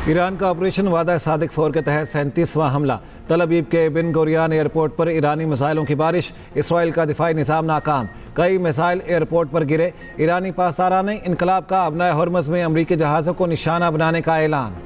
Iran का operation वादा सादिक 4 के तहत 37वां हमला। तल अवीव के बिन गुरियान एयरपोर्ट पर ईरानी मिसाइलों की बारिश। इसराइल का दिफाई निज़ाम नाकाम, कई मिसाइल एयरपोर्ट पर गिरे। ईरानी पासदारान इनकलाब का अबनाए हरमुज़ में अमरीकी जहाज़ों को निशाना बनाने का ऐलान।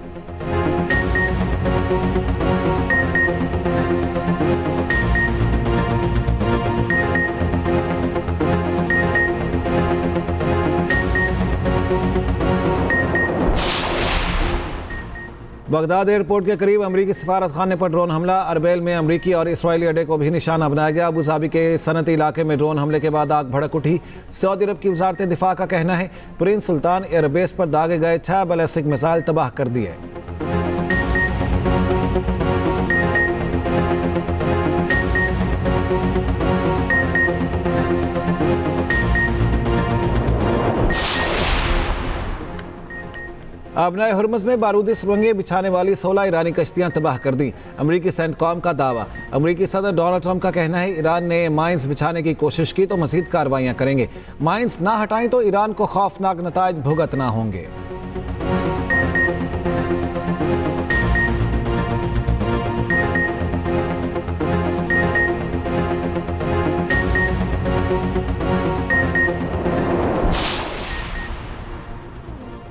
बगदाद एयरपोर्ट के करीब अमरीकी सिफारत खाने पर ड्रोन हमला। अरबेल में अमरीकी और इसराइली अड्डे को भी निशाना बनाया गया। अबू धाबी के सनती इलाके में ड्रोन हमले के बाद आग भड़क उठी। सऊदी अरब की वजारत दिफा का कहना है प्रिंस सुल्तान एयरबेस पर दागे गए 6 बैलिस्टिक मिसाइल तबाह कर दिए। अबनाए हरमुज़ में बारूदी सुरंगें बिछाने वाली 16 ईरानी कश्तियां तबाह कर दी। अमरीकी सेंटकॉम का दावा। अमरीकी सदर डोनाल्ड ट्रंप का कहना है ईरान ने माइंस बिछाने की कोशिश की तो मज़ीद कार्रवाइयां करेंगे। माइंस ना हटाएं तो ईरान को खौफनाक नताइज भुगतना होंगे।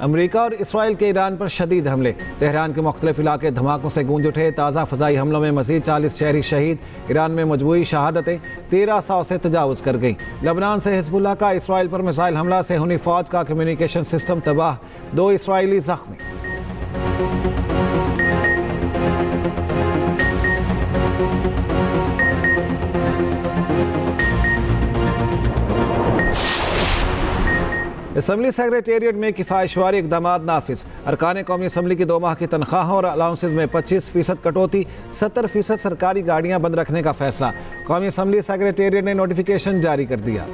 अमरीका और इसराइल के ईरान पर शदीद हमले। तेहरान के मुख्तलिफ इलाके धमाकों से गूंज उठे। ताज़ा फ़ज़ाई हमलों में मज़ीद 40 शहरी शहीद। ईरान में मजबूरी शहादतें 1300 से तजावुज़ कर गई। लबनान से हिज़्बुल्लाह का इसराइल पर मिसाइल हमला से हुनी फ़ौज का कम्युनिकेशन सिस्टम तबाह, 2 इसराइली ज़ख्मी। असम्बली सेक्रेटेरिएट में किफ़ायतशुमारी इक़दाम नाफिज। अरकान कौमी असम्बली की 2 माह की तनख्वाहों और अलाउंसेज में 25% कटौती, 70% सरकारी गाड़ियाँ बंद रखने का फैसला। कौमी असम्बली सेक्रेटेरिएट ने नोटिफिकेशन जारी कर दिया।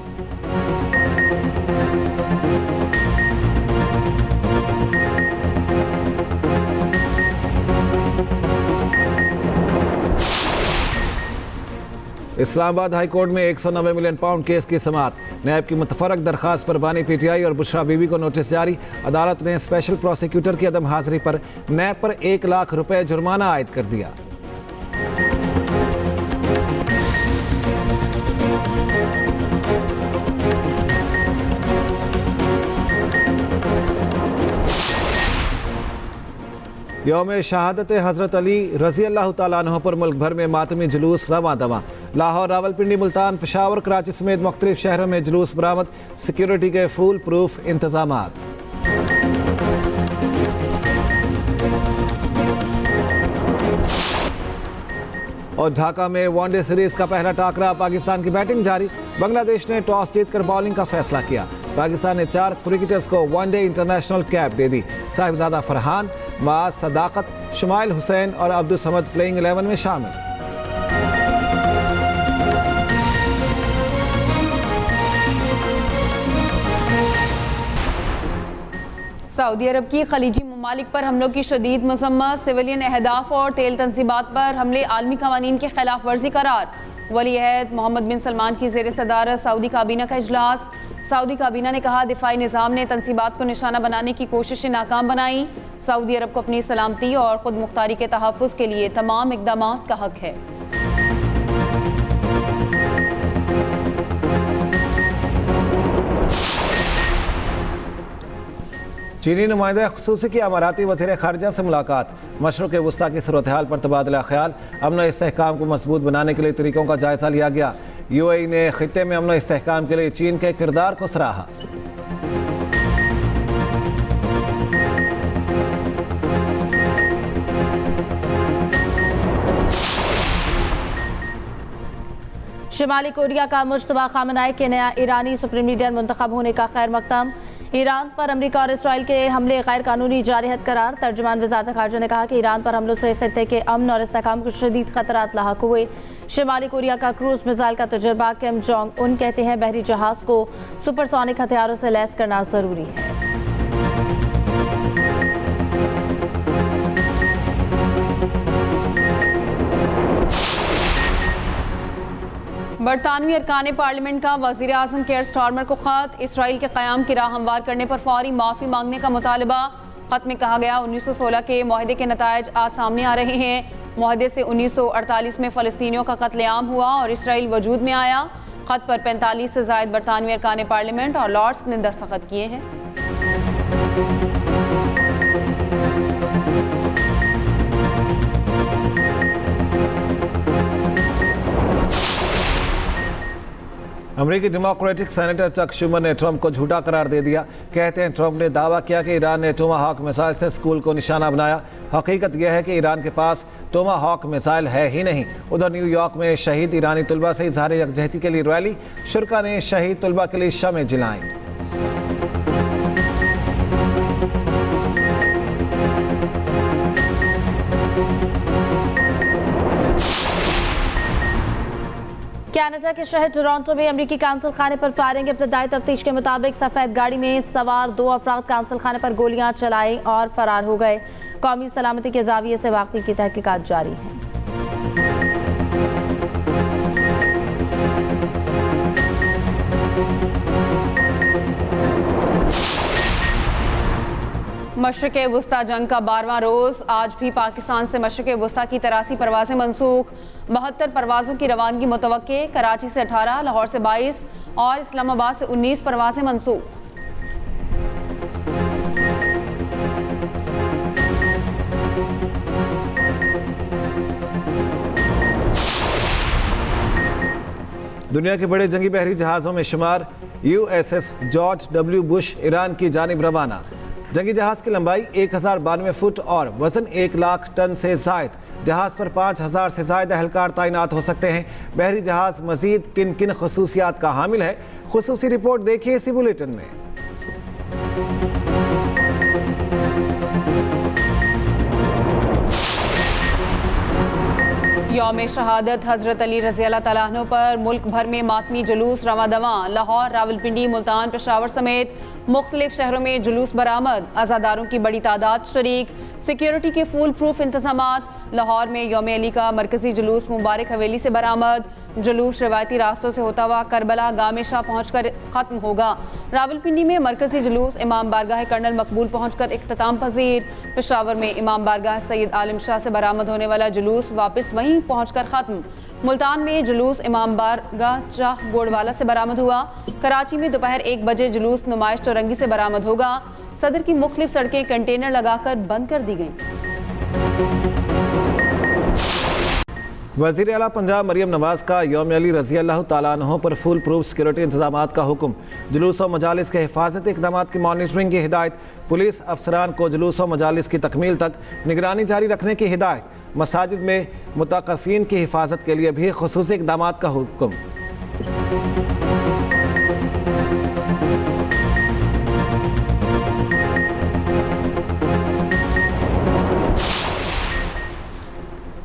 इस्लामाबाद हाई कोर्ट में 190 मिलियन पाउंड केस की समाअत। नैब की मुतफरक दरखास्त पर बानी पीटीआई और बुशरा बीबी को नोटिस जारी। अदालत ने स्पेशल प्रोसिक्यूटर की अदम हाजिरी पर नैब पर 1 लाख रुपए जुर्माना आयद कर दिया। यौम शहादत हज़रत अली रज़ी अल्लाह तआला अन्हु पर मुल्क भर में मातमी जुलूस रवां दवां। लाहौर, रावलपिंडी, मुल्तान, पेशावर, कराची समेत मुख्तलिफ शहरों में जुलूस बरामद। सिक्योरिटी के फुल प्रूफ इंतजामात। और ढाका में वनडे सीरीज का पहला टाकरा। पाकिस्तान की बैटिंग जारी। बांग्लादेश ने टॉस जीतकर बॉलिंग का फैसला किया। पाकिस्तान ने 4 क्रिकेटर्स को वनडे इंटरनेशनल कैप दे दी। साहिबजादा फरहान, माज सदाकत, शुमाइल हुसैन और अब्दुल समद प्लेइंग 11 में शामिल। सऊदी अरब की खलीजी ममालिक पर हमलों की शदीद मजम्मत। सिविलियन अहदाफ और तेल तनसीबात पर हमले आलमी कवानीन की खिलाफ वर्जी करार। वली अहद मोहम्मद बिन सलमान की ज़ेर सदारत सऊदी काबीना का इजलास। सऊदी काबीना ने कहा दिफाई निज़ाम ने तनसीबात को निशाना बनाने की कोशिशें नाकाम बनाई। सऊदी अरब को अपनी सलामती और खुद मुख्तारी के तहफ़्फ़ुज़ के लिए तमाम इक़दामात का हक है। चीनी नुमाइंदा ख़ुसूसी की अमाराती वज़ीर ख़ारिजा से मुलाकात। मशरिक़ वुस्ता की सूरत हाल पर तबादला ख्याल। अमन इस्तेहकाम को मजबूत बनाने के लिए तरीक़ों का जायज़ा लिया गया। यूएई ने ख़ित्ते में अमन इस्तेहकाम के लिए चीन के किरदार को सराहा। शुमाली कोरिया का मुज्तबा खामनाई के नया ईरानी सुप्रीम लीडर मुंतखब होने का खैर मकदम। ईरान पर अमरीका और इसराइल के हमले गैर कानूनी जारहत करार। तर्जुमान वज़ारत ख़ारिजा ने कहा कि ईरान पर हमलों से खित्ते के अमन और इस्तेहकाम को शदीद खतरात लाहक हुए। शुमाली कोरिया का क्रूज मिसाइल का तजुर्बा। किम जोंग उन कहते हैं बहरी जहाज़ को सुपरसोनिक हथियारों से लैस करना ज़रूरी है। बरतानवी अरकान पार्लियामेंट का वज़ीर आज़म केयर स्टारमर को ख़त। इसराइल के क़याम की राह हमवार करने पर फौरी माफ़ी मांगने का मुतालबा। खत में कहा गया 1916 के मुआहदे के नतायज आज सामने आ रहे हैं। मुआहदे से 1948 में फ़लस्तीनियों का कत्लेआम हुआ और इसराइल वजूद में आया। खत पर 45 से ज़ायद बरतानवी अरकान पार्लियामेंट और लॉर्ड्स ने दस्तखत किए हैं। अमेरिकी डेमोक्रेटिक सेनेटर चक शुमर ने ट्रंप को झूठा करार दे दिया। कहते हैं ट्रंप ने दावा किया कि ईरान ने टोमाहॉक मिसाइल से स्कूल को निशाना बनाया। हकीकत यह है कि ईरान के पास टोमाहॉक मिसाइल है ही नहीं। उधर न्यूयॉर्क में शहीद ईरानी तलबा से इजहार यकजहती के लिए रैली, शुरा ने शहीद तलबा के लिए शमें जलाईं। कनाडा के शहर टोरंटो में अमरीकी काउंसिल खाने पर फायरिंग। इब्तदाई तफ्तीश के मुताबिक सफेद गाड़ी में सवार 2 अफराद काउंसिल खाने पर गोलियां चलाई और फरार हो गए। कौमी सलामती के जाविये से वाक़ई की तहकीकात जारी है। मशरिक़ वुस्ता जंग का 12वां रोज़ आज भी पाकिस्तान से मशरिक़ वुस्ता की 83 परवाज़ें मनसूख। 72 परवाज़ों की रवानगी मुतवक्के। कराची से 18, लाहौर से 22 और इस्लामाबाद से 19 परवाज़ें मनसूख। दुनिया के बड़े जंगी बहरी जहाज़ों में शुमार USS George W. Bush Iran की जानिब रवाना। जंगी जहाज़ की लंबाई 1092 फुट और वजन 1 लाख टन से ज़ायद। जहाज़ पर 5000 से ज़ायद एहलकार तैनात हो सकते हैं। बहरी जहाज़ मज़ीद किन किन खसूसियात का हामिल है, खुसूसी रिपोर्ट देखिए इसी बुलेटिन में। यौम शहादत हज़रत अली रज़ी अल्लाह तआला अन्हु पर मुल्क भर में मातमी जुलूस रवादवा। लाहौर, रावलपिंडी, मुल्तान, पेशावर समेत मुख्तलिफ शहरों में जुलूस बरामद। अज़ादारों की बड़ी तादाद शरीक। सिक्योरिटी के फुल प्रूफ इंतजामात। लाहौर में यौम अली का मरकजी जुलूस मुबारक हवेली से बरामद। जुलूस रवायती रास्तों से होता हुआ करबला गामे शाह पहुँचकर ख़त्म होगा। रावलपिंडी में मरकजी जुलूस इमाम बारगाह कर्नल मकबूल पहुँचकर इख्तिताम पजीर। पेशावर में इमाम बारगाह सैयद आलिम शाह से बरामद होने वाला जुलूस वापस वहीं पहुँचकर ख़त्म। मुल्तान में जुलूस इमाम बारगाह शाह गोड़वाला से बरामद हुआ। कराची में दोपहर 1 बजे जुलूस नुमाइश चौरंगी से बरामद होगा। सदर की मुख्तलिफ सड़कें कंटेनर लगाकर बंद कर दी गईं। वज़ीर आला पंजाब मरियम नवाज़ का यौम अली रज़ी अल्लाह तआला अन्हु पर फुल प्रूफ सिक्योरिटी इंतजामात का हुक्म। जुलूस और मजालिस के हिफाजती इक़दामात की मॉनिटरिंग की हिदायत। पुलिस अफसरान को जुलूस और मजालिस की तकमील तक निगरानी जारी रखने की हिदायत। मसाजिद में मुताक़फ़ीन की हिफाजत के लिए भी खुसूसी इक़दामात का हुक्म।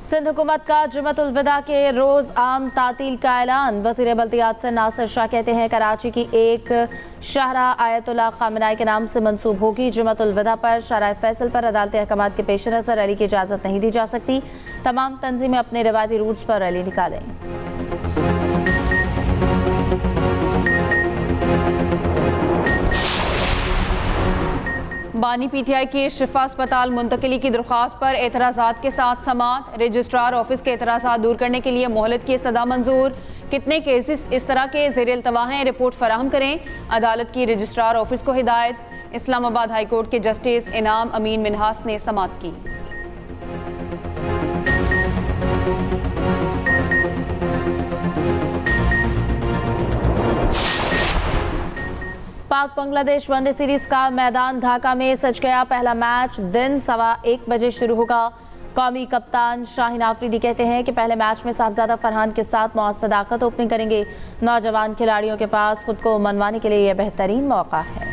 सिंध हुकूमत का जुम्मतुल विदा के रोज़ आम तातील का ऐलान। वज़ीर बल्दियात से नासिर शाह कहते हैं कराची की एक शाहरा आयतुल्लाह ख़ामेनी के नाम से मंसूब होगी। जुम्मतुल विदा पर शाहराह फैसल पर अदालती अहकामात के पेश नज़र रैली की इजाज़त नहीं दी जा सकती। तमाम तंजीमें अपने रिवायती रूट्स पर रैली निकालें। बानी PTI के शिफा अस्पताल मुंतकिली की दरख्वास्त पर एतराज़ात के साथ समाअत। रजिस्ट्रार ऑफिस के एतराज़ात दूर करने के लिए मोहलत की इस्तदा मंजूर। कितने केसेस इस तरह के ज़ेर इल्तवा हैं, रिपोर्ट फराहम करें। अदालत की रजिस्ट्रार ऑफिस को हिदायत। इस्लामाबाद हाई कोर्ट के जस्टिस इनाम अमीन मिन्हास ने समाअत की। पाक बांग्लादेश वनडे सीरीज का मैदान ढाका में सज गया। पहला मैच दिन 1:15 बजे शुरू होगा। कौमी कप्तान शाहीन आफरीदी कहते हैं कि पहले मैच में साहबजादा फरहान के साथ मौज सदाकत ओपनिंग करेंगे। नौजवान खिलाड़ियों के पास खुद को मनवाने के लिए यह बेहतरीन मौका है।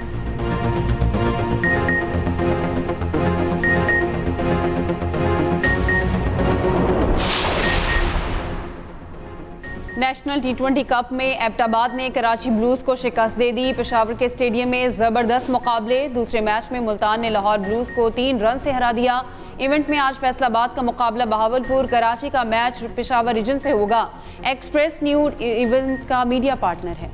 नेशनल T20 कप में एबटाबाद ने कराची ब्लूज को शिकस्त दे दी। पेशावर के स्टेडियम में ज़बरदस्त मुकाबले। दूसरे मैच में मुल्तान ने लाहौर ब्लूज को 3 रन से हरा दिया। इवेंट में आज फैसलाबाद का मुकाबला बहावलपुर, कराची का मैच पेशावर रीजन से होगा। एक्सप्रेस न्यूज़ इवेंट का मीडिया पार्टनर है।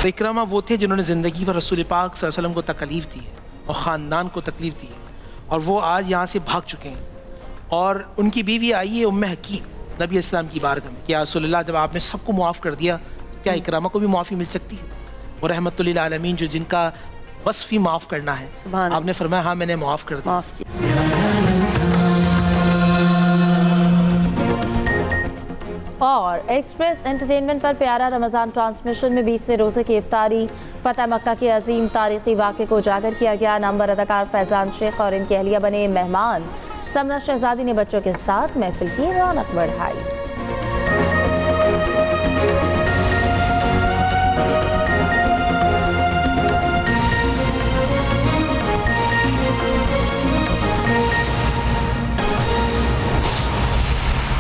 इकरामा वो थे जिन्होंने ज़िंदगी भर रसूल पाक सल्लल्लाहु अलैहि वसल्लम को तकलीफ़ दी है और ख़ानदान को तकलीफ़ दी है, और वो आज यहाँ से भाग चुके हैं। और उनकी बीवी आई है उम्मे हकीम नबी इस्लाम की बारगाह में कि या रसूलल्लाह, जब आपने सबको मुआफ़ कर दिया, क्या इकरामा को भी मुआफ़ी मिल सकती है? और रहमतुल लिल आलमीन, जो जिनका वस्फ़ ही माफ़ करना है, आपने फरमाया हाँ मैंने मुआफ़ कर दिया। और एक्सप्रेस एंटरटेनमेंट पर प्यारा रमज़ान ट्रांसमिशन में 20वें रोज़े की इफ्तारी, फतेह मक्का के अजीम तारीखी वाक़े को उजागर किया गया। नामवर अदाकार फैज़ान शेख और इनकी अहलिया बने मेहमान। समरा शहजादी ने बच्चों के साथ महफिल की रौनक बढ़ाई।